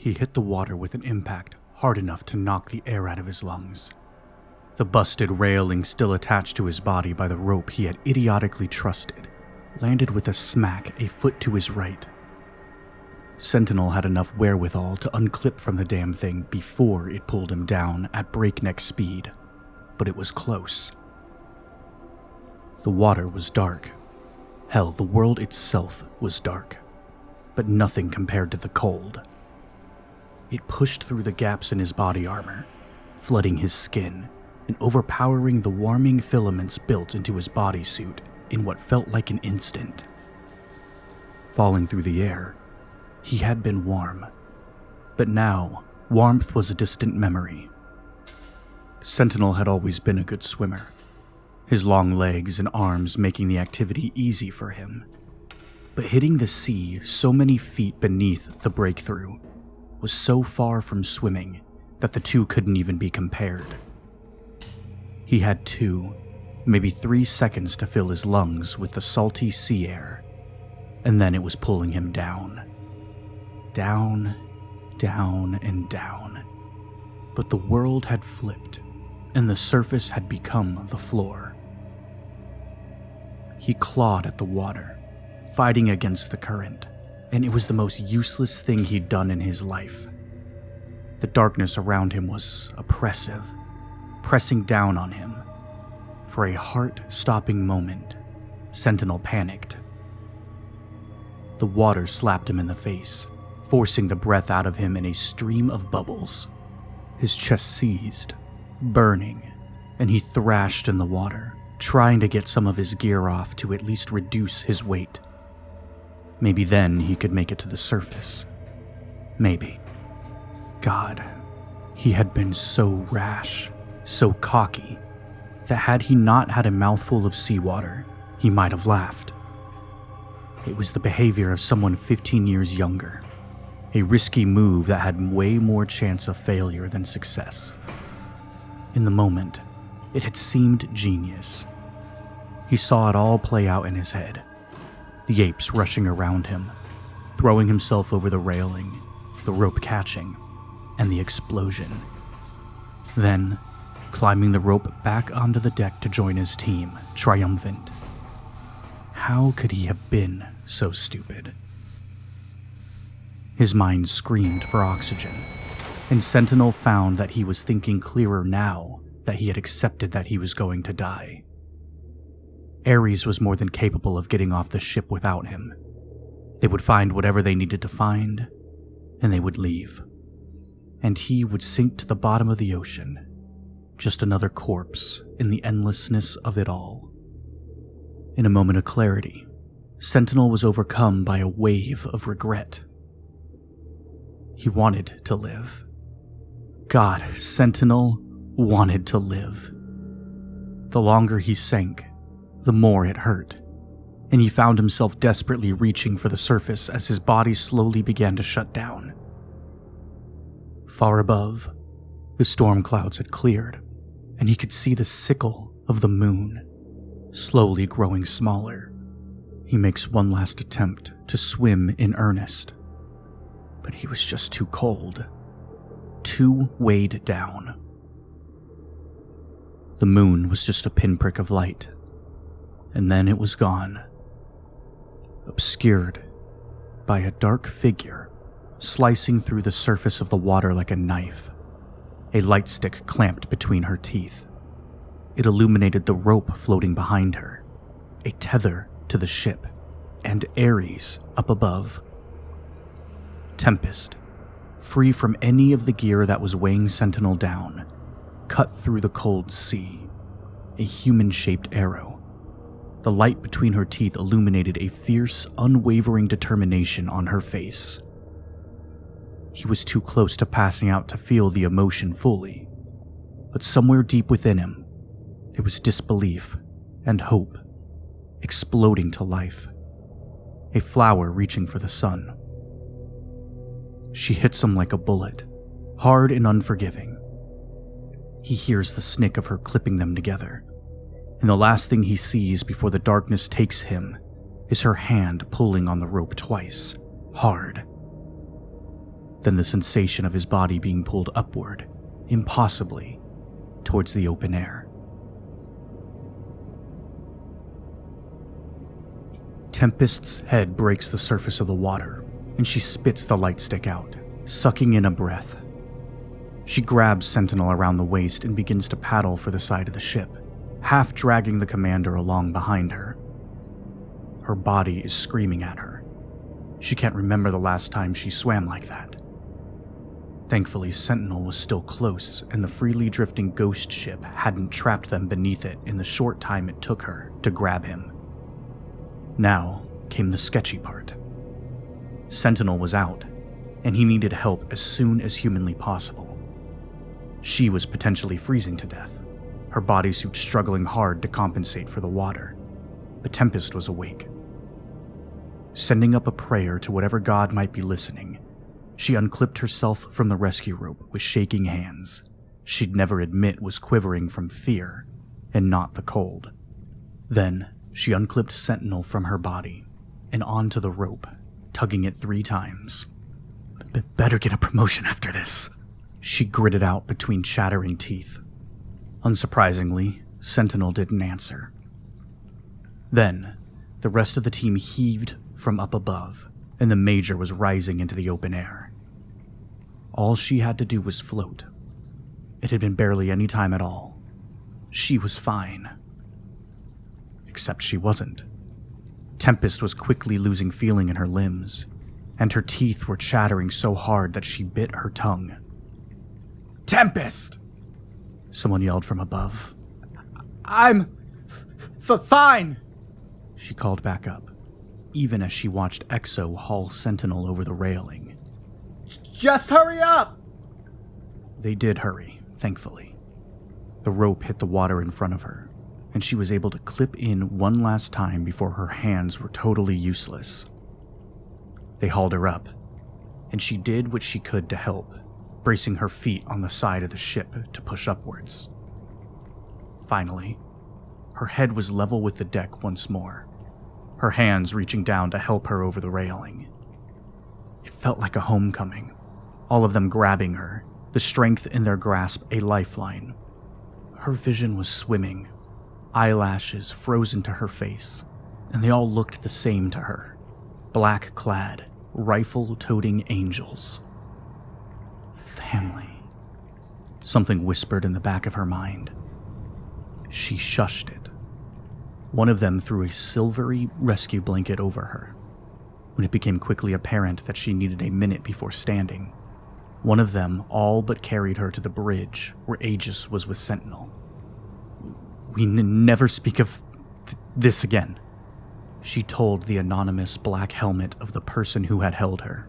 He hit the water with an impact hard enough to knock the air out of his lungs. The busted railing still attached to his body by the rope he had idiotically trusted landed with a smack a foot to his right. Sentinel had enough wherewithal to unclip from the damn thing before it pulled him down at breakneck speed, but it was close. The water was dark. Hell, the world itself was dark, but nothing compared to the cold. It pushed through the gaps in his body armor, flooding his skin and overpowering the warming filaments built into his bodysuit in what felt like an instant. Falling through the air, he had been warm, but now warmth was a distant memory. Sentinel had always been a good swimmer, his long legs and arms making the activity easy for him. But hitting the sea so many feet beneath the breakthrough was so far from swimming that the two couldn't even be compared. He had 2, maybe 3 seconds to fill his lungs with the salty sea air, and then it was pulling him down. Down, down, and down. But the world had flipped, and the surface had become the floor. He clawed at the water, fighting against the current, and it was the most useless thing he'd done in his life. The darkness around him was oppressive, pressing down on him. For a heart-stopping moment, Sentinel panicked. The water slapped him in the face, forcing the breath out of him in a stream of bubbles. His chest seized, burning, and he thrashed in the water, trying to get some of his gear off to at least reduce his weight. Maybe then he could make it to the surface. Maybe. God, he had been so rash, so cocky, that had he not had a mouthful of seawater, he might have laughed. It was the behavior of someone 15 years younger, a risky move that had way more chance of failure than success. In the moment, it had seemed genius. He saw it all play out in his head, the apes rushing around him, throwing himself over the railing, the rope catching, and the explosion. Then, climbing the rope back onto the deck to join his team, triumphant. How could he have been so stupid? His mind screamed for oxygen, and Sentinel found that he was thinking clearer now that he had accepted that he was going to die. Ares was more than capable of getting off the ship without him. They would find whatever they needed to find, and they would leave. And he would sink to the bottom of the ocean, just another corpse in the endlessness of it all. In a moment of clarity, Sentinel was overcome by a wave of regret. He wanted to live. God, Sentinel wanted to live. The longer he sank, the more it hurt, and he found himself desperately reaching for the surface as his body slowly began to shut down. Far above, the storm clouds had cleared, and he could see the sickle of the moon, slowly growing smaller. He makes one last attempt to swim in earnest, but he was just too cold, too weighed down. The moon was just a pinprick of light, and then it was gone, obscured by a dark figure slicing through the surface of the water like a knife, a light stick clamped between her teeth. It illuminated the rope floating behind her, a tether to the ship, and Ares up above. Tempest, free from any of the gear that was weighing Sentinel down, cut through the cold sea, a human-shaped arrow. The light between her teeth illuminated a fierce, unwavering determination on her face. He was too close to passing out to feel the emotion fully, but somewhere deep within him, there was disbelief and hope, exploding to life. A flower reaching for the sun. She hits him like a bullet, hard and unforgiving. He hears the snick of her clipping them together, and the last thing he sees before the darkness takes him is her hand pulling on the rope twice, hard. then the sensation of his body being pulled upward, impossibly, towards the open air. Tempest's head breaks the surface of the water, and she spits the light stick out, sucking in a breath. She grabs Sentinel around the waist and begins to paddle for the side of the ship, half dragging the commander along behind her. Her body is screaming at her. She can't remember the last time she swam like that. Thankfully, Sentinel was still close, and the freely drifting ghost ship hadn't trapped them beneath it in the short time it took her to grab him. Now came the sketchy part. Sentinel was out, and he needed help as soon as humanly possible. She was potentially freezing to death, her bodysuit struggling hard to compensate for the water, but Tempest was awake. Sending up a prayer to whatever god might be listening, she unclipped herself from the rescue rope with shaking hands she'd never admit was quivering from fear and not the cold. Then she unclipped Sentinel from her body and onto the rope, tugging it 3 times. Better get a promotion after this, she gritted out between chattering teeth. Unsurprisingly, Sentinel didn't answer. Then, the rest of the team heaved from up above, and the Major was rising into the open air. All she had to do was float. It had been barely any time at all. She was fine. Except she wasn't. Tempest was quickly losing feeling in her limbs, and her teeth were chattering so hard that she bit her tongue. "Tempest!" someone yelled from above. "I'm fine!" she called back up, even as she watched Exo haul Sentinel over the railing. "Just hurry up!" They did hurry, thankfully. The rope hit the water in front of her, and she was able to clip in one last time before her hands were totally useless. They hauled her up, and she did what she could to help, bracing her feet on the side of the ship to push upwards. Finally, her head was level with the deck once more, her hands reaching down to help her over the railing. It felt like a homecoming, all of them grabbing her, the strength in their grasp a lifeline. Her vision was swimming, eyelashes frozen to her face, and they all looked the same to her, black-clad, rifle-toting angels. Family. Something whispered in the back of her mind. She shushed it. One of them threw a silvery rescue blanket over her. When it became quickly apparent that she needed a minute before standing, one of them all but carried her to the bridge where Aegis was with Sentinel. "We never speak of this again," she told the anonymous black helmet of the person who had held her,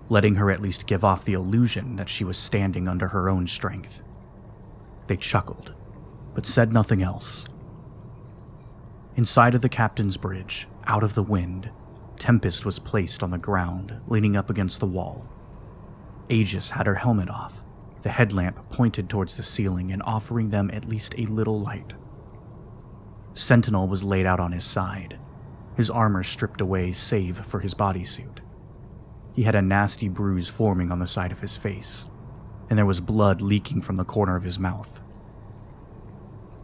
letting her at least give off the illusion that she was standing under her own strength. They chuckled, but said nothing else. Inside of the captain's bridge, out of the wind, Tempest was placed on the ground, leaning up against the wall. Aegis had her helmet off, the headlamp pointed towards the ceiling and offering them at least a little light. Sentinel was laid out on his side, his armor stripped away save for his bodysuit. He had a nasty bruise forming on the side of his face, and there was blood leaking from the corner of his mouth.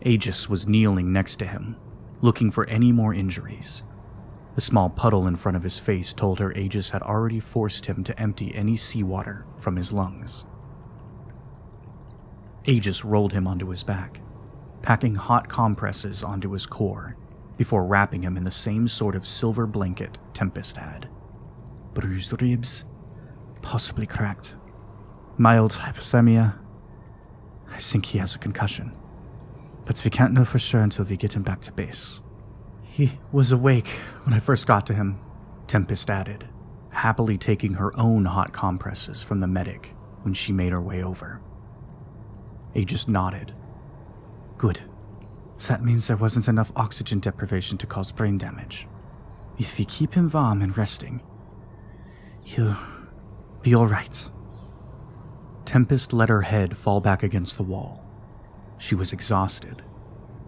Aegis was kneeling next to him, looking for any more injuries. The small puddle in front of his face told her Aegis had already forced him to empty any seawater from his lungs. Aegis rolled him onto his back, packing hot compresses onto his core before wrapping him in the same sort of silver blanket Tempest had. Bruised ribs, possibly cracked. Mild hypothermia. I think he has a concussion, but we can't know for sure until we get him back to base. He was awake when I first got to him, Tempest added, happily taking her own hot compresses from the medic when she made her way over. Aegis nodded. Good. That means there wasn't enough oxygen deprivation to cause brain damage. If we keep him warm and resting, he'll be all right. Tempest let her head fall back against the wall. She was exhausted,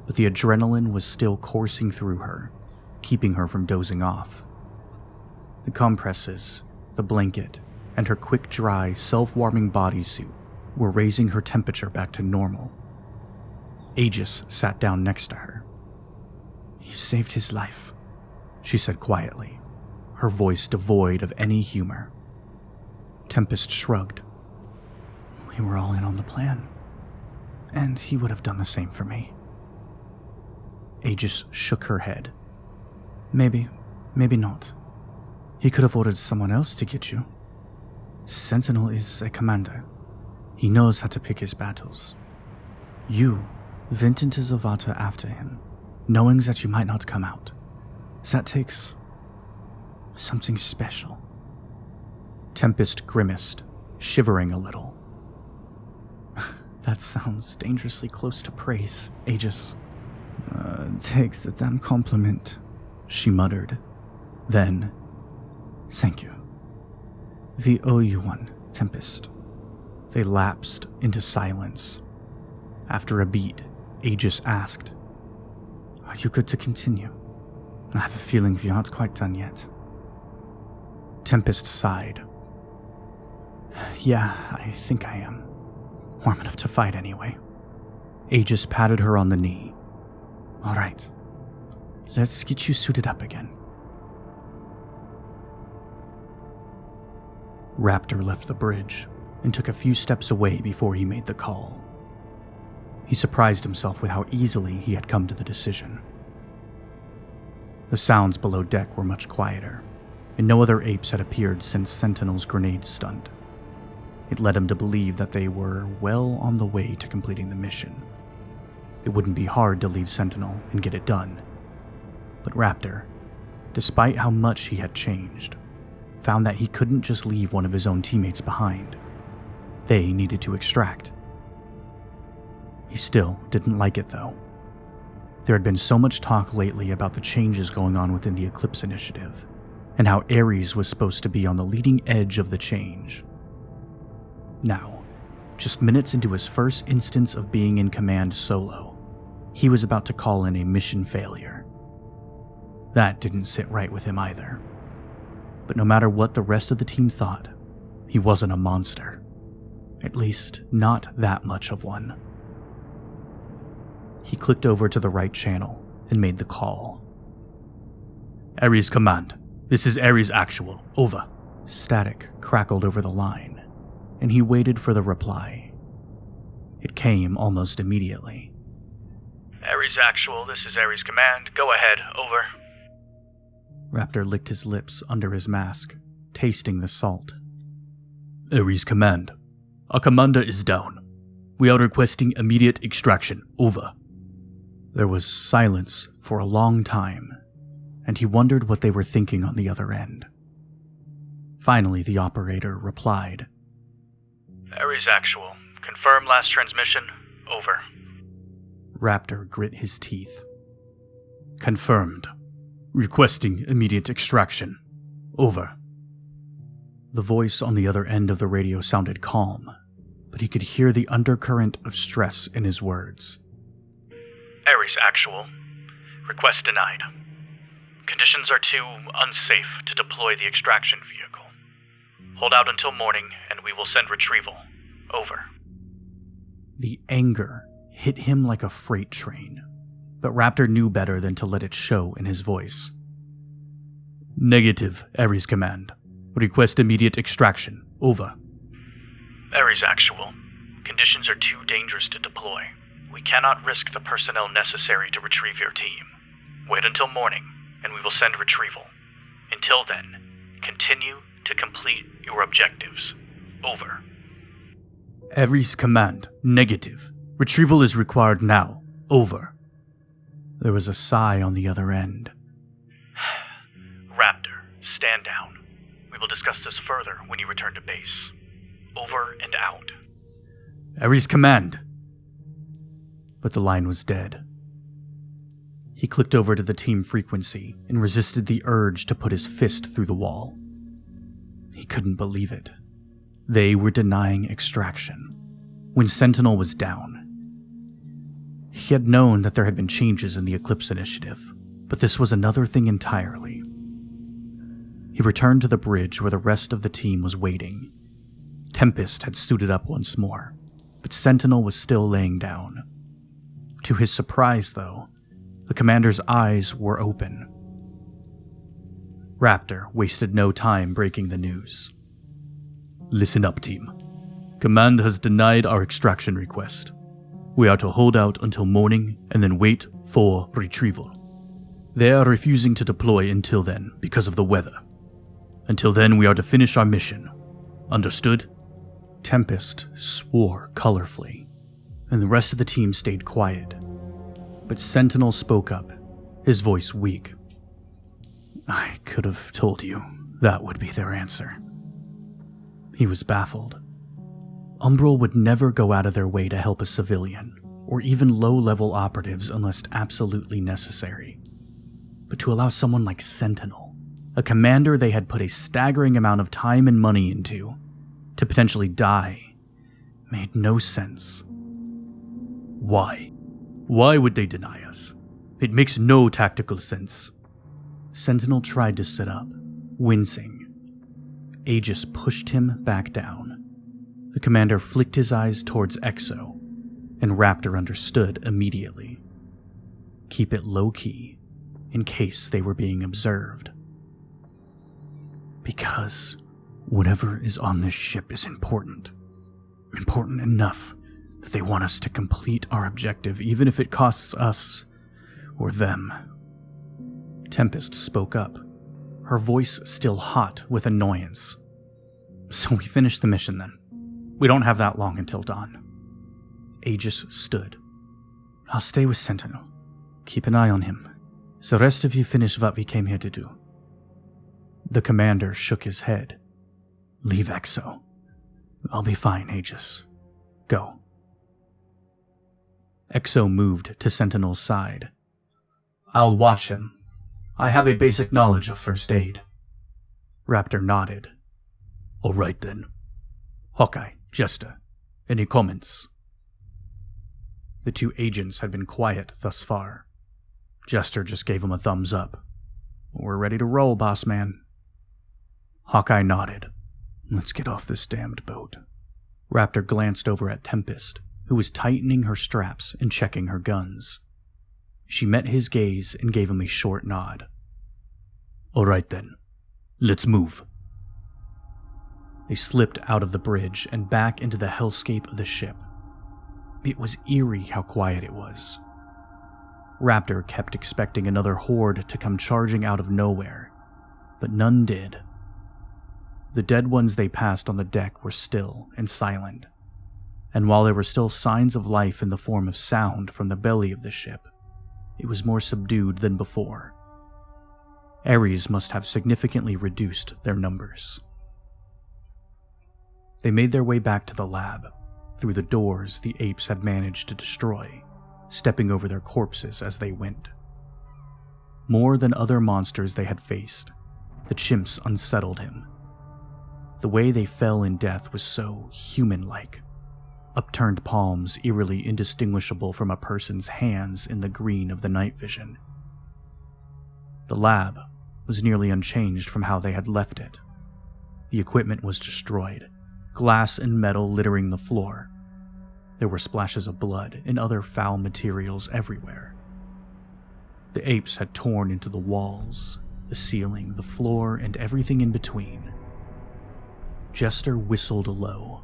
but the adrenaline was still coursing through her, keeping her from dozing off. The compresses, the blanket, and her quick, dry, self-warming bodysuit were raising her temperature back to normal. Aegis sat down next to her. "You saved his life," she said quietly, her voice devoid of any humor. Tempest shrugged. "We were all in on the plan, and he would have done the same for me." Aegis shook her head. Maybe not. He could have ordered someone else to get you. Sentinel is a commander. He knows how to pick his battles. You went into Zavata after him, knowing that you might not come out. That takes something special." Tempest grimaced, shivering a little. "That sounds dangerously close to praise, Aegis." Takes the damn compliment," she muttered. Then, "Thank you. We owe you one, Tempest." They lapsed into silence. After a beat, Aegis asked, "Are you good to continue? I have a feeling we aren't quite done yet." Tempest sighed. "Yeah, I think I am. Warm enough to fight anyway." Aegis patted her on the knee. "All right, let's get you suited up again." Raptor left the bridge and took a few steps away before he made the call. He surprised himself with how easily he had come to the decision. The sounds below deck were much quieter, and no other apes had appeared since Sentinel's grenade stunt. It led him to believe that they were well on the way to completing the mission. It wouldn't be hard to leave Sentinel and get it done. But Raptor, despite how much he had changed, found that he couldn't just leave one of his own teammates behind. They needed to extract. He still didn't like it, though. There had been so much talk lately about the changes going on within the Eclipse initiative, and how Ares was supposed to be on the leading edge of the change. Now, just minutes into his first instance of being in command solo, he was about to call in a mission failure. That didn't sit right with him either. But no matter what the rest of the team thought, he wasn't a monster. At least, not that much of one. He clicked over to the right channel and made the call. "Ares Command, this is Ares Actual, over." Static crackled over the line, and he waited for the reply. It came almost immediately. "Ares Actual, this is Ares Command, go ahead, over." Raptor licked his lips under his mask, tasting the salt. "Ares Command, our commander is down. We are requesting immediate extraction, over." There was silence for a long time, and he wondered what they were thinking on the other end. Finally, the operator replied. "Ares Actual, confirm last transmission, over." Raptor grit his teeth. "Confirmed. Requesting immediate extraction, over." The voice on the other end of the radio sounded calm, but he could hear the undercurrent of stress in his words. "Ares Actual, request denied. Conditions are too unsafe to deploy the extraction vehicle. Hold out until morning and we will send retrieval, over." The anger hit him like a freight train, but Raptor knew better than to let it show in his voice. "Negative, Ares Command. Request immediate extraction, over." "Ares Actual, conditions are too dangerous to deploy. We cannot risk the personnel necessary to retrieve your team. Wait until morning, and we will send retrieval. Until then, continue to complete your objectives, over." "Ares Command, negative. Retrieval is required now, over." There was a sigh on the other end. "Raptor, stand down. We will discuss this further when you return to base. Over and out." "Ares Command." But the line was dead. He clicked over to the team frequency and resisted the urge to put his fist through the wall. He couldn't believe it. They were denying extraction when Sentinel was down. He had known that there had been changes in the Eclipse initiative, but this was another thing entirely. He returned to the bridge where the rest of the team was waiting. Tempest had suited up once more, but Sentinel was still laying down. To his surprise, though, the commander's eyes were open. Raptor wasted no time breaking the news. "Listen up, team. Command has denied our extraction request. We are to hold out until morning and then wait for retrieval. They are refusing to deploy until then because of the weather. Until then, we are to finish our mission. Understood?" Tempest swore colorfully, and the rest of the team stayed quiet. But Sentinel spoke up, his voice weak. "I could have told you that would be their answer." He was baffled. Umbral would never go out of their way to help a civilian, or even low-level operatives unless absolutely necessary. But to allow someone like Sentinel, a commander they had put a staggering amount of time and money into, to potentially die, made no sense. "Why? Why would they deny us? It makes no tactical sense." Sentinel tried to sit up, wincing. Aegis pushed him back down. The commander flicked his eyes towards Exo, and Raptor understood immediately. Keep it low-key, in case they were being observed. "Because whatever is on this ship is important. Important enough that they want us to complete our objective, even if it costs us or them." Tempest spoke up, her voice still hot with annoyance. "So we finish the mission then. We don't have that long until dawn." Aegis stood. "I'll stay with Sentinel. Keep an eye on him. So the rest of you finish what we came here to do." The commander shook his head. "Leave Exo. I'll be fine, Aegis. Go." Exo moved to Sentinel's side. "I'll watch him. I have a basic knowledge of first aid." Raptor nodded. "All right then. Hawkeye, Jester, any comments?" The two agents had been quiet thus far. Jester just gave him a thumbs up. "We're ready to roll, boss man." Hawkeye nodded. "Let's get off this damned boat." Raptor glanced over at Tempest, who was tightening her straps and checking her guns. She met his gaze and gave him a short nod. "All right then, let's move." They slipped out of the bridge and back into the hellscape of the ship. It was eerie how quiet it was. Raptor kept expecting another horde to come charging out of nowhere, but none did. The dead ones they passed on the deck were still and silent, and while there were still signs of life in the form of sound from the belly of the ship, it was more subdued than before. Ares must have significantly reduced their numbers. They made their way back to the lab, through the doors the apes had managed to destroy, stepping over their corpses as they went. More than other monsters they had faced, the chimps unsettled him. The way they fell in death was so human-like. Upturned palms eerily indistinguishable from a person's hands in the green of the night vision. The lab was nearly unchanged from how they had left it. The equipment was destroyed, glass and metal littering the floor. There were splashes of blood and other foul materials everywhere. The apes had torn into the walls, the ceiling, the floor, and everything in between. Jester whistled low.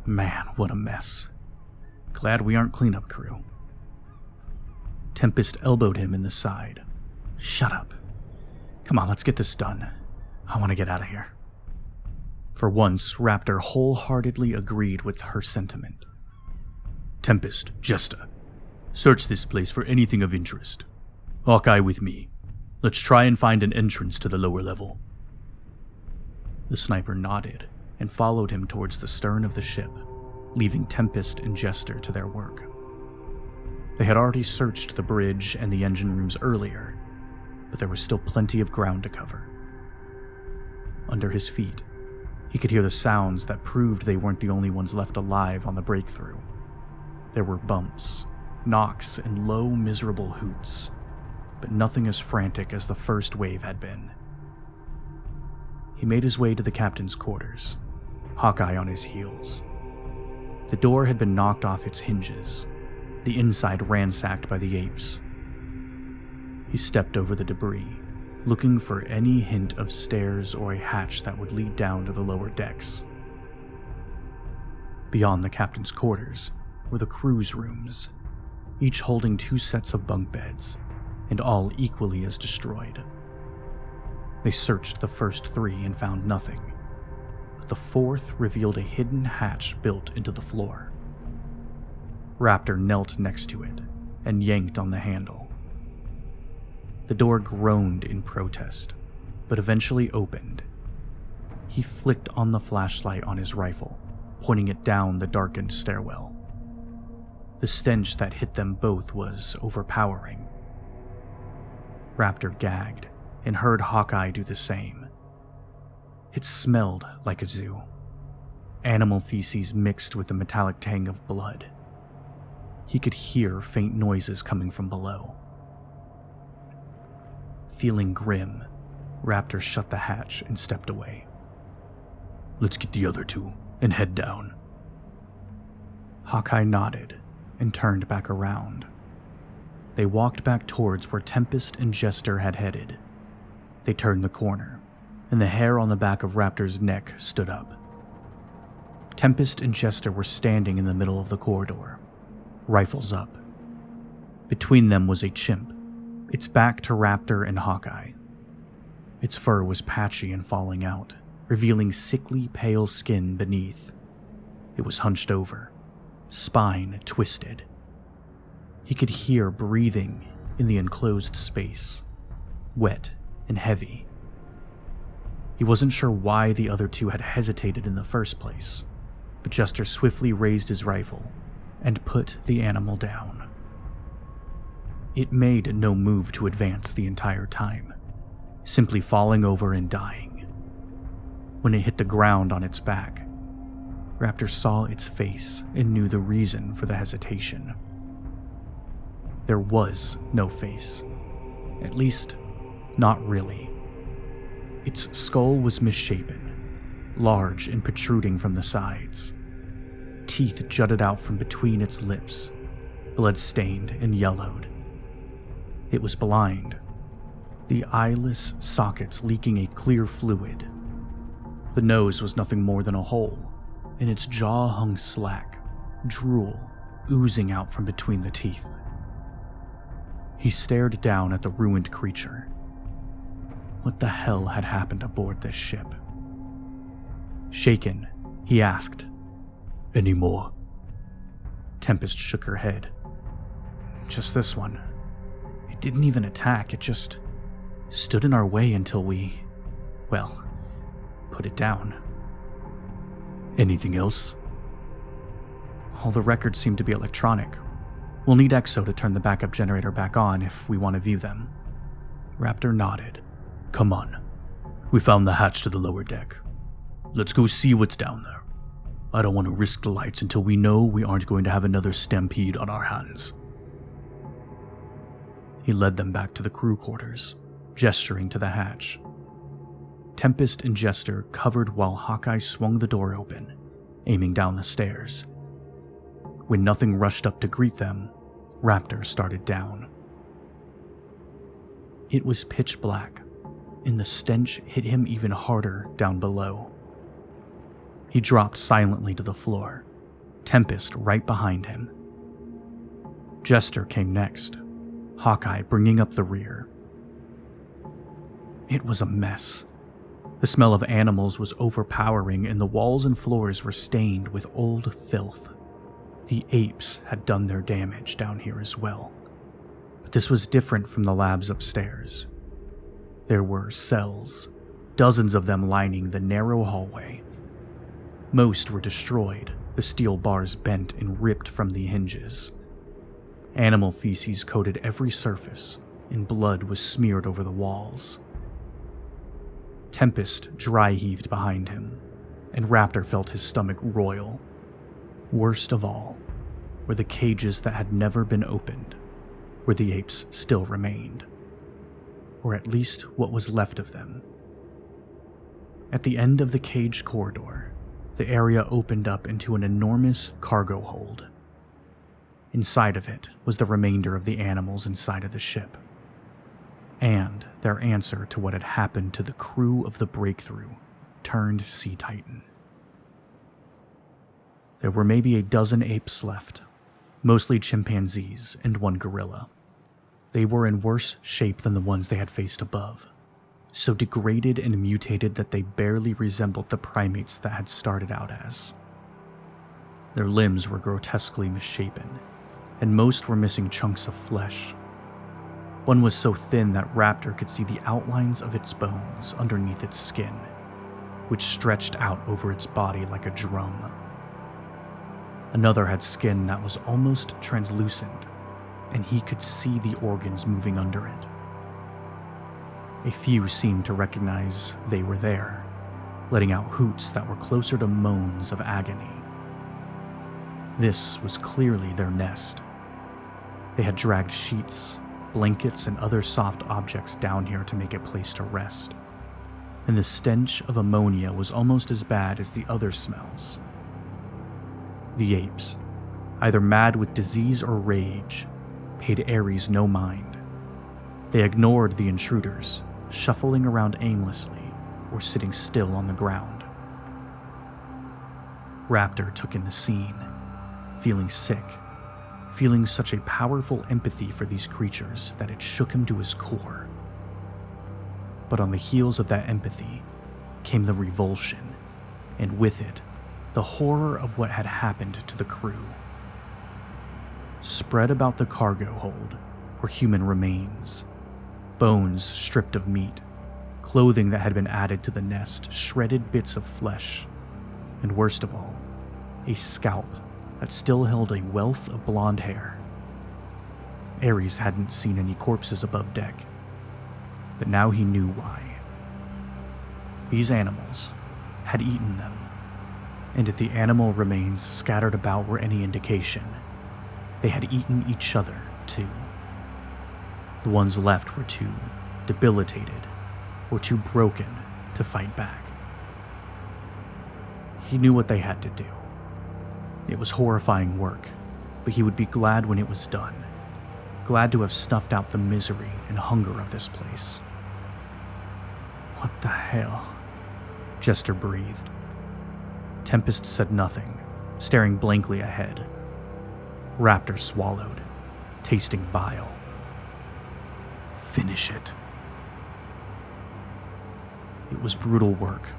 "Man, what a mess. Glad we aren't cleanup crew." Tempest elbowed him in the side. "Shut up. Come on, let's get this done. I want to get out of here." For once, Raptor wholeheartedly agreed with her sentiment. "Tempest, Jester, search this place for anything of interest. Hawkeye with me. Let's try and find an entrance to the lower level." The sniper nodded and followed him towards the stern of the ship, leaving Tempest and Jester to their work. They had already searched the bridge and the engine rooms earlier, but there was still plenty of ground to cover. Under his feet, he could hear the sounds that proved they weren't the only ones left alive on the breakthrough. There were bumps, knocks, and low, miserable hoots, but nothing as frantic as the first wave had been. he made his way to the captain's quarters, Hawkeye on his heels. The door had been knocked off its hinges, the inside ransacked by the apes. He stepped over the debris, looking for any hint of stairs or a hatch that would lead down to the lower decks. Beyond the captain's quarters were the crew's rooms, each holding 2 sets of bunk beds, and all equally as destroyed. They searched the first 3 and found nothing, but the 4th revealed a hidden hatch built into the floor. Raptor knelt next to it and yanked on the handle. The door groaned in protest, but eventually opened. He flicked on the flashlight on his rifle, pointing it down the darkened stairwell. The stench that hit them both was overpowering. Raptor gagged and heard Hawkeye do the same. It smelled like a zoo. Animal feces mixed with the metallic tang of blood. He could hear faint noises coming from below. Feeling grim, Raptor shut the hatch and stepped away. "Let's get the other 2 and head down." Hawkeye nodded and turned back around. They walked back towards where Tempest and Jester had headed. They turned the corner, and the hair on the back of Raptor's neck stood up. Tempest and Jester were standing in the middle of the corridor, rifles up. Between them was a chimp, its back to Raptor and Hawkeye. Its fur was patchy and falling out, revealing sickly pale skin beneath. It was hunched over, spine twisted. He could hear breathing in the enclosed space, wet and heavy. He wasn't sure why the other 2 had hesitated in the first place, but Jester swiftly raised his rifle and put the animal down. It made no move to advance the entire time, simply falling over and dying. When it hit the ground on its back, Raptor saw its face and knew the reason for the hesitation. There was no face. At least, not really. Its skull was misshapen, large and protruding from the sides. Teeth jutted out from between its lips, blood-stained and yellowed. It was blind, the eyeless sockets leaking a clear fluid. The nose was nothing more than a hole, and its jaw hung slack, drool oozing out from between the teeth. He stared down at the ruined creature. What the hell had happened aboard this ship? Shaken, he asked, "Any more?" Tempest shook her head. "Just this one. It didn't even attack, it just stood in our way until we, well, put it down." "Anything else?" "All the records seem to be electronic. We'll need EXO to turn the backup generator back on if we want to view them." Raptor nodded. "Come on. We found the hatch to the lower deck. Let's go see what's down there. I don't want to risk the lights until we know we aren't going to have another stampede on our hands." He led them back to the crew quarters, gesturing to the hatch. Tempest and Jester covered while Hawkeye swung the door open, aiming down the stairs. When nothing rushed up to greet them, Raptor started down. It was pitch black, and the stench hit him even harder down below. He dropped silently to the floor, Tempest right behind him. Jester came next, Hawkeye bringing up the rear. It was a mess. The smell of animals was overpowering, and the walls and floors were stained with old filth. The apes had done their damage down here as well. But this was different from the labs upstairs. There were cells, dozens of them lining the narrow hallway. Most were destroyed, the steel bars bent and ripped from the hinges. Animal feces coated every surface, and blood was smeared over the walls. Tempest dry-heaved behind him, and Raptor felt his stomach roil. Worst of all were the cages that had never been opened, where the apes still remained. Or at least what was left of them. At the end of the cage corridor, the area opened up into an enormous cargo hold. Inside of it was the remainder of the animals inside of the ship, and their answer to what had happened to the crew of the Breakthrough turned Sea Titan. There were maybe a dozen apes left, mostly chimpanzees and one gorilla. They were in worse shape than the ones they had faced above, so degraded and mutated that they barely resembled the primates that had started out as. Their limbs were grotesquely misshapen, and most were missing chunks of flesh. One was so thin that Raptor could see the outlines of its bones underneath its skin, which stretched out over its body like a drum. Another had skin that was almost translucent, and he could see the organs moving under it. A few seemed to recognize they were there, letting out hoots that were closer to moans of agony. This was clearly their nest. They had dragged sheets, blankets, and other soft objects down here to make a place to rest, and the stench of ammonia was almost as bad as the other smells. The apes, either mad with disease or rage, paid Ares no mind. They ignored the intruders, shuffling around aimlessly or sitting still on the ground. Raptor took in the scene, feeling sick, feeling such a powerful empathy for these creatures that it shook him to his core. But on the heels of that empathy came the revulsion, and with it, the horror of what had happened to the crew. Spread about the cargo hold were human remains, bones stripped of meat, clothing that had been added to the nest, shredded bits of flesh, and worst of all, a scalp that still held a wealth of blonde hair. Ares hadn't seen any corpses above deck, but now he knew why. These animals had eaten them, and if the animal remains scattered about were any indication, they had eaten each other too. The ones left were too debilitated or too broken to fight back. He knew what they had to do. It was horrifying work, but he would be glad when it was done, glad to have snuffed out the misery and hunger of this place. What the hell? Jester breathed. Tempest said nothing, staring blankly ahead. Raptor swallowed, tasting bile. Finish it. It was brutal work,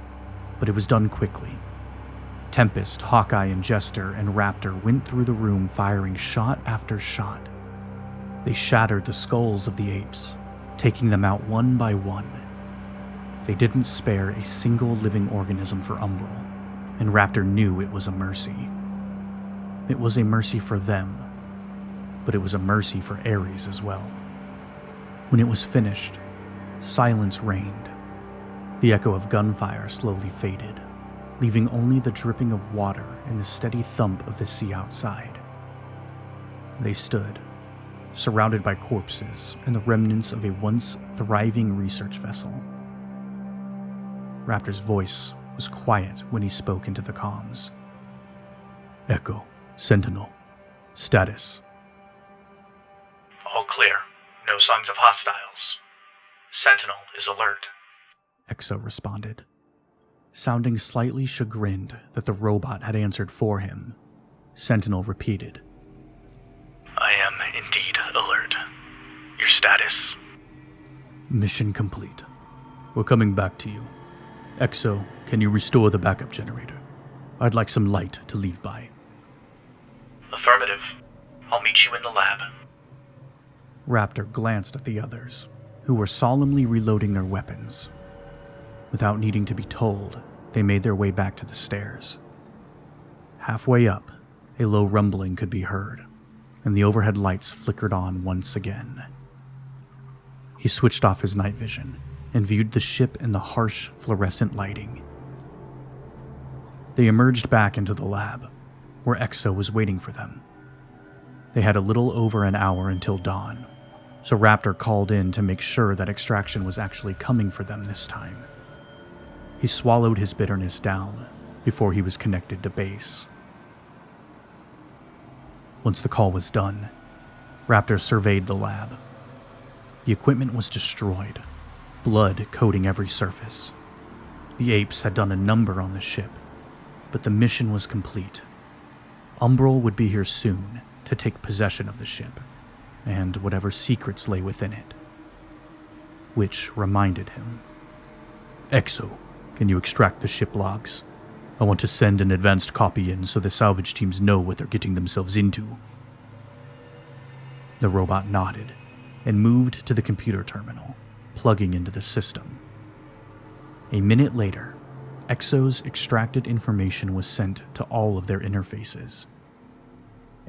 but it was done quickly. Tempest, Hawkeye, and Jester and Raptor went through the room firing shot after shot. They shattered the skulls of the apes, taking them out one by one. They didn't spare a single living organism for Umbral, and Raptor knew it was a mercy. It was a mercy for them, but it was a mercy for Ares as well. When it was finished, silence reigned. The echo of gunfire slowly faded, leaving only the dripping of water and the steady thump of the sea outside. They stood, surrounded by corpses and the remnants of a once thriving research vessel. Raptor's voice was quiet when he spoke into the comms. Echo, Sentinel, status. All clear. No signs of hostiles. Sentinel is alert. Exo responded, sounding slightly chagrined that the robot had answered for him. Sentinel repeated. I am indeed alert. Your status? Mission complete. We're coming back to you. Exo, can you restore the backup generator? I'd like some light to leave by. Affirmative. I'll meet you in the lab. Raptor glanced at the others, who were solemnly reloading their weapons. Without needing to be told, they made their way back to the stairs. Halfway up, a low rumbling could be heard, and the overhead lights flickered on once again. He switched off his night vision and viewed the ship in the harsh fluorescent lighting. They emerged back into the lab, where Exo was waiting for them. They had a little over an hour until dawn, so Raptor called in to make sure that extraction was actually coming for them this time. He swallowed his bitterness down before he was connected to base. Once the call was done, Raptor surveyed the lab. The equipment was destroyed, blood coating every surface. The apes had done a number on the ship, but the mission was complete. Umbral would be here soon to take possession of the ship, and whatever secrets lay within it. Which reminded him. "Exo, can you extract the ship logs? I want to send an advanced copy in so the salvage teams know what they're getting themselves into." The robot nodded and moved to the computer terminal, plugging into the system. A minute later, Exo's extracted information was sent to all of their interfaces.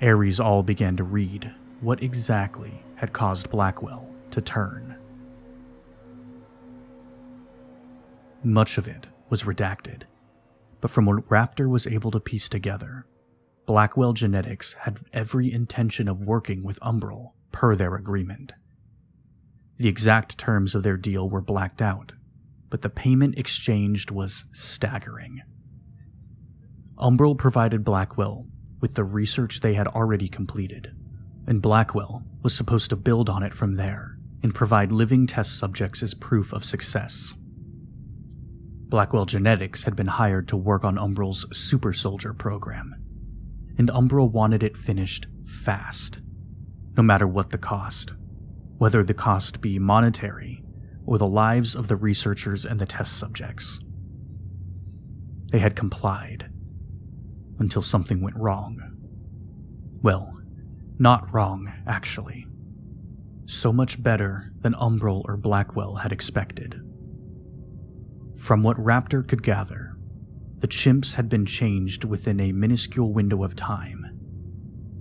Ares all began to read what exactly had caused Blackwell to turn. Much of it was redacted, but from what Raptor was able to piece together, Blackwell Genetics had every intention of working with Umbral per their agreement. The exact terms of their deal were blacked out, but the payment exchanged was staggering. Umbral provided Blackwell with the research they had already completed, and Blackwell was supposed to build on it from there and provide living test subjects as proof of success. Blackwell Genetics had been hired to work on Umbral's Super Soldier program, and Umbral wanted it finished fast, no matter what the cost, whether the cost be monetary or the lives of the researchers and the test subjects. They had complied, until something went wrong. Well, not wrong, actually. So much better than Umbral or Blackwell had expected. From what Raptor could gather, the chimps had been changed within a minuscule window of time.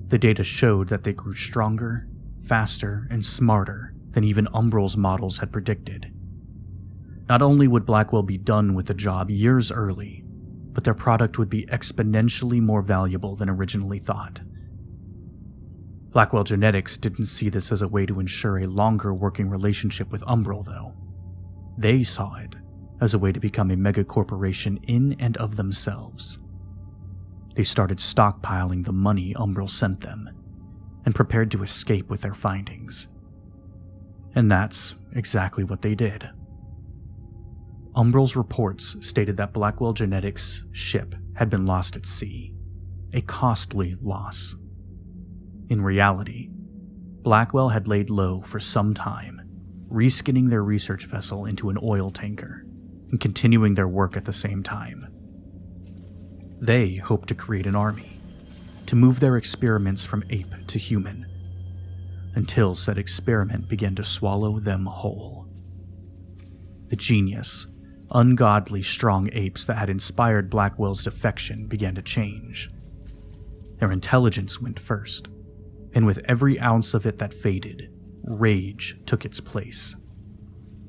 The data showed that they grew stronger, faster, and smarter than even Umbral's models had predicted. Not only would Blackwell be done with the job years early, but their product would be exponentially more valuable than originally thought. Blackwell Genetics didn't see this as a way to ensure a longer working relationship with Umbral, though. They saw it as a way to become a megacorporation in and of themselves. They started stockpiling the money Umbral sent them, and prepared to escape with their findings. And that's exactly what they did. Umbral's reports stated that Blackwell Genetics' ship had been lost at sea, a costly loss. In reality, Blackwell had laid low for some time, reskinning their research vessel into an oil tanker, and continuing their work at the same time. They hoped to create an army, to move their experiments from ape to human, until said experiment began to swallow them whole. The genius, ungodly strong apes that had inspired Blackwell's defection began to change. Their intelligence went first, and with every ounce of it that faded, rage took its place.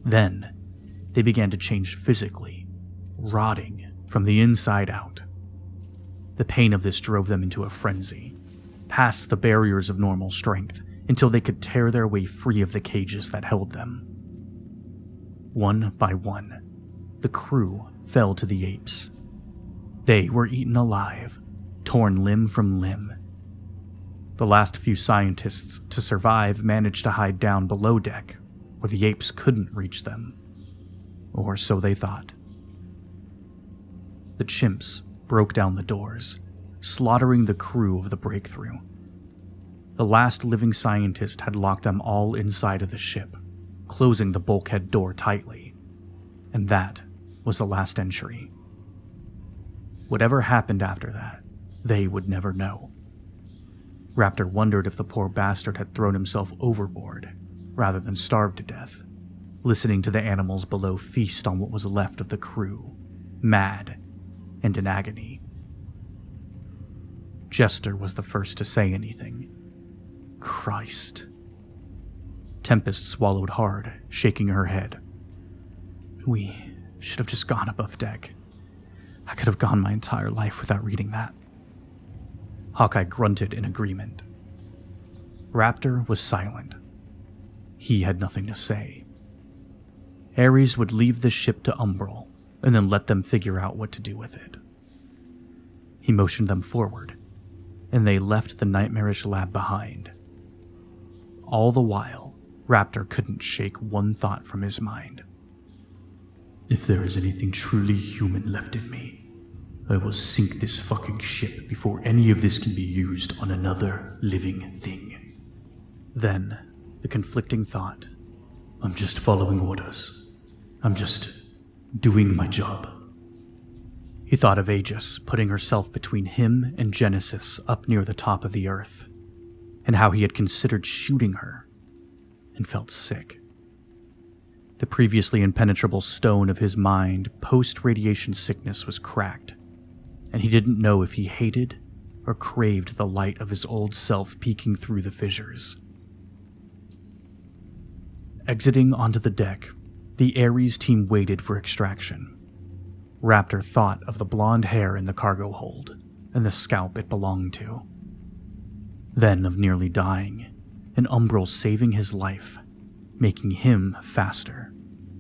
Then, they began to change physically, rotting from the inside out. The pain of this drove them into a frenzy, past the barriers of normal strength, until they could tear their way free of the cages that held them. One by one, the crew fell to the apes. They were eaten alive, torn limb from limb. The last few scientists to survive managed to hide down below deck, where the apes couldn't reach them. Or so they thought. The chimps broke down the doors, slaughtering the crew of the breakthrough. The last living scientist had locked them all inside of the ship, closing the bulkhead door tightly. And that was the last entry. Whatever happened after that, they would never know. Raptor wondered if the poor bastard had thrown himself overboard, rather than starve to death, listening to the animals below feast on what was left of the crew, mad and in agony. Jester was the first to say anything. Christ. Tempest swallowed hard, shaking her head. We should have just gone above deck. I could have gone my entire life without reading that. Hawkeye grunted in agreement. Raptor was silent. He had nothing to say. Ares would leave the ship to Umbral, and then let them figure out what to do with it. He motioned them forward, and they left the nightmarish lab behind. All the while, Raptor couldn't shake one thought from his mind. If there is anything truly human left in me, I will sink this fucking ship before any of this can be used on another living thing. Then, the conflicting thought, I'm just following orders. I'm just doing my job. He thought of Aegis putting herself between him and Genesis up near the top of the earth, and how he had considered shooting her, and felt sick. The previously impenetrable stone of his mind post-radiation sickness was cracked, and he didn't know if he hated or craved the light of his old self peeking through the fissures. Exiting onto the deck, the Ares team waited for extraction. Raptor thought of the blonde hair in the cargo hold and the scalp it belonged to. Then of nearly dying, and Umbral saving his life, making him faster,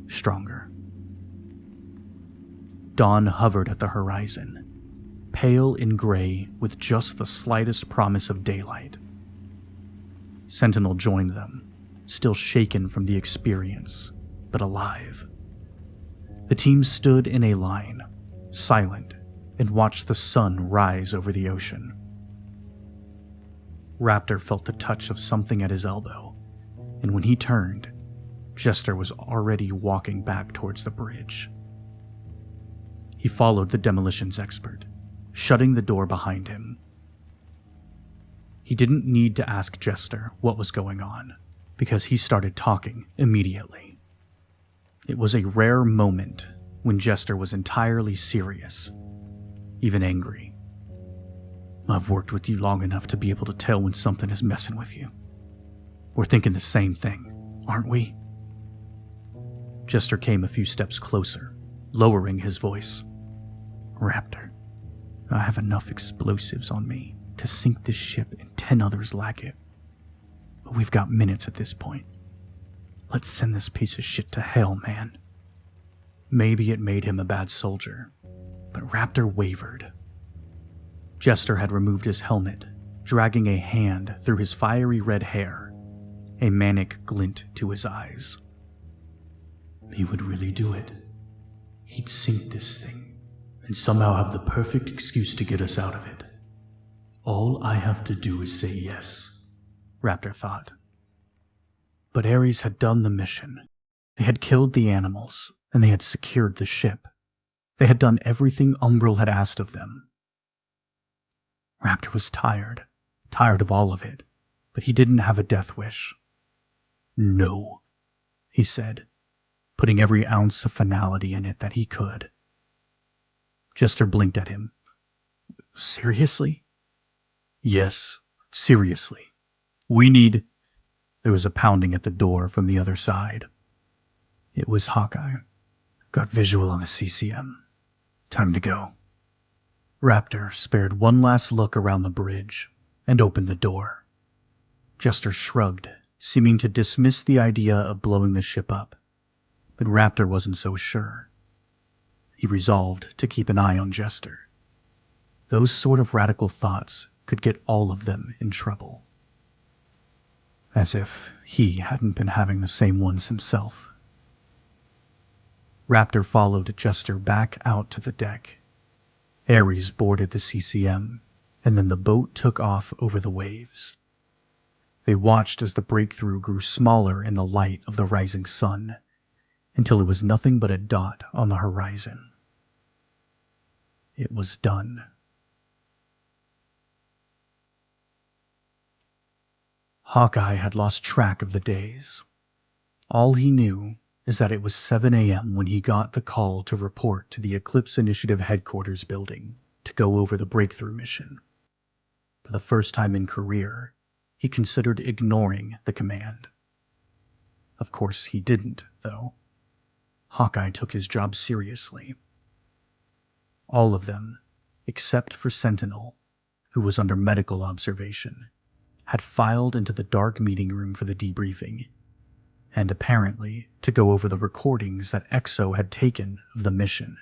stronger. Dawn hovered at the horizon, pale and gray with just the slightest promise of daylight. Sentinel joined them, still shaken from the experience, but alive. The team stood in a line, silent, and watched the sun rise over the ocean. Raptor felt the touch of something at his elbow, and when he turned, Jester was already walking back towards the bridge. He followed the demolitions expert, shutting the door behind him. He didn't need to ask Jester what was going on, because he started talking immediately. It was a rare moment when Jester was entirely serious, even angry. I've worked with you long enough to be able to tell when something is messing with you. We're thinking the same thing, aren't we? Jester came a few steps closer, lowering his voice. Raptor, I have enough explosives on me to sink this ship and 10 others like it. But we've got minutes at this point. Let's send this piece of shit to hell, man. Maybe it made him a bad soldier, but Raptor wavered. Jester had removed his helmet, dragging a hand through his fiery red hair, a manic glint to his eyes. He would really do it. He'd sink this thing, and somehow have the perfect excuse to get us out of it. All I have to do is say yes, Raptor thought. But Ares had done the mission. They had killed the animals, and they had secured the ship. They had done everything Umbral had asked of them. Raptor was tired of all of it, but he didn't have a death wish. No, he said, putting every ounce of finality in it that he could. Jester blinked at him. Seriously? Yes, seriously. We need... There was a pounding at the door from the other side. It was Hawkeye. Got visual on the CCM. Time to go. Raptor spared one last look around the bridge and opened the door. Jester shrugged, seeming to dismiss the idea of blowing the ship up, but Raptor wasn't so sure. He resolved to keep an eye on Jester. Those sort of radical thoughts could get all of them in trouble. As if he hadn't been having the same ones himself. Raptor followed Jester back out to the deck. Ares boarded the CCM, and then the boat took off over the waves. They watched as the breakthrough grew smaller in the light of the rising sun, until it was nothing but a dot on the horizon. It was done. Hawkeye had lost track of the days. All he knew is that it was 7 a.m. when he got the call to report to the Eclipse Initiative headquarters building to go over the breakthrough mission. For the first time in career, he considered ignoring the command. Of course he didn't, though. Hawkeye took his job seriously. All of them, except for Sentinel, who was under medical observation, had filed into the dark meeting room for the debriefing, and apparently to go over the recordings that EXO had taken of the mission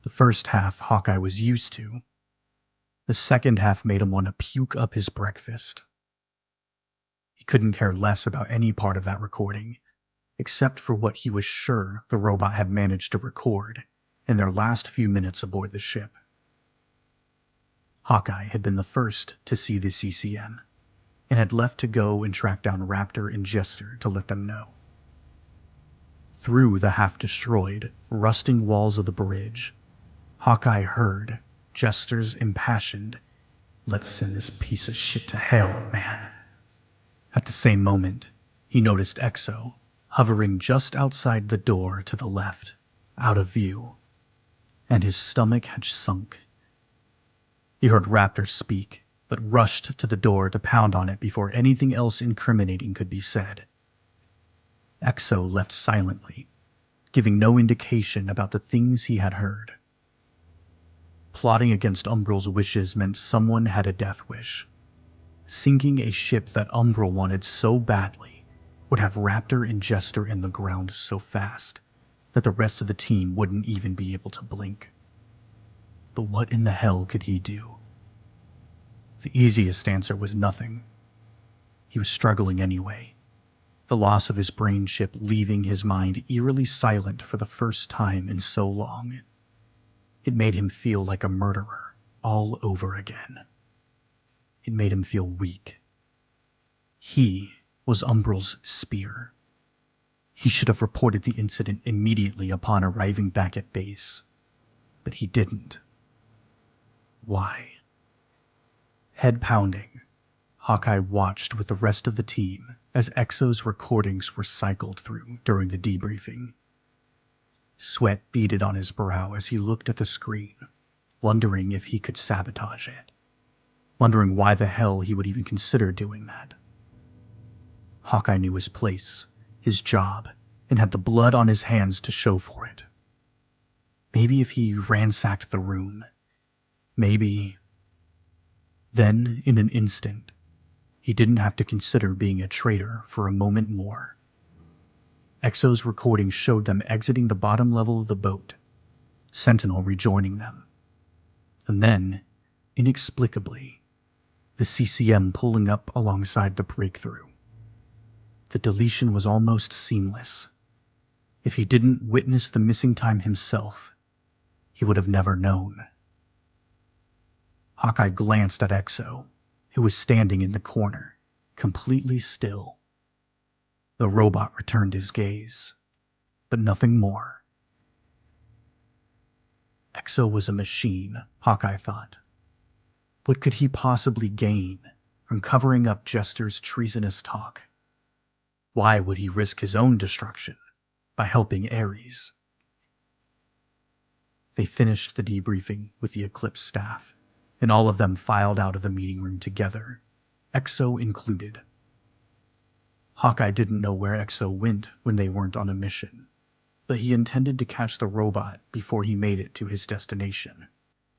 The first half Hawkeye was used to. The second half made him want to puke up his breakfast. He couldn't care less about any part of that recording, except for what he was sure the robot had managed to record in their last few minutes aboard the ship. Hawkeye had been the first to see the CCM, and had left to go and track down Raptor and Jester to let them know. Through the half-destroyed, rusting walls of the bridge, Hawkeye heard Jester's impassioned, "Let's send this piece of shit to hell, man." At the same moment, he noticed Exo hovering just outside the door to the left, out of view, and his stomach had sunk. He heard Raptor speak, but rushed to the door to pound on it before anything else incriminating could be said. Exo left silently, giving no indication about the things he had heard. Plotting against Umbral's wishes meant someone had a death wish. Sinking a ship that Umbral wanted so badly would have Raptor and Jester in the ground so fast that the rest of the team wouldn't even be able to blink. But what in the hell could he do? The easiest answer was nothing. He was struggling anyway, the loss of his brain chip leaving his mind eerily silent for the first time in so long. It made him feel like a murderer all over again. It made him feel weak. He was Umbral's spear. He should have reported the incident immediately upon arriving back at base, but he didn't. Why? Head pounding, Hawkeye watched with the rest of the team as Exo's recordings were cycled through during the debriefing. Sweat beaded on his brow as he looked at the screen, wondering if he could sabotage it, wondering why the hell he would even consider doing that. Hawkeye knew his place, his job, and had the blood on his hands to show for it. Maybe if he ransacked the room, maybe... Then, in an instant, he didn't have to consider being a traitor for a moment more. Exo's recording showed them exiting the bottom level of the boat, Sentinel rejoining them. And then, inexplicably, the CCM pulling up alongside the breakthrough. The deletion was almost seamless. If he didn't witness the missing time himself, he would have never known. Hawkeye glanced at Exo, who was standing in the corner, completely still. The robot returned his gaze, but nothing more. Exo was a machine, Hawkeye thought. What could he possibly gain from covering up Jester's treasonous talk? Why would he risk his own destruction by helping Ares? They finished the debriefing with the Eclipse staff, and all of them filed out of the meeting room together, Exo included. Hawkeye didn't know where Exo went when they weren't on a mission, but he intended to catch the robot before he made it to his destination.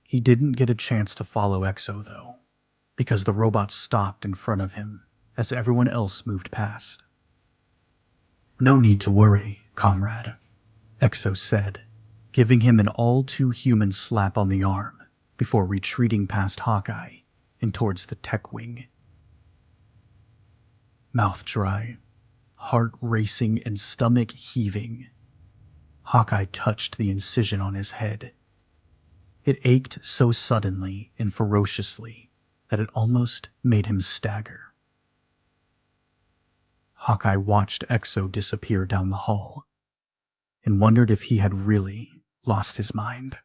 He didn't get a chance to follow Exo, though, because the robot stopped in front of him as everyone else moved past. "No need to worry, comrade," Exo said, giving him an all-too-human slap on the arm before retreating past Hawkeye and towards the tech wing. Mouth dry, heart racing and stomach heaving, Hawkeye touched the incision on his head. It ached so suddenly and ferociously that it almost made him stagger. Hawkeye watched Exo disappear down the hall and wondered if he had really lost his mind.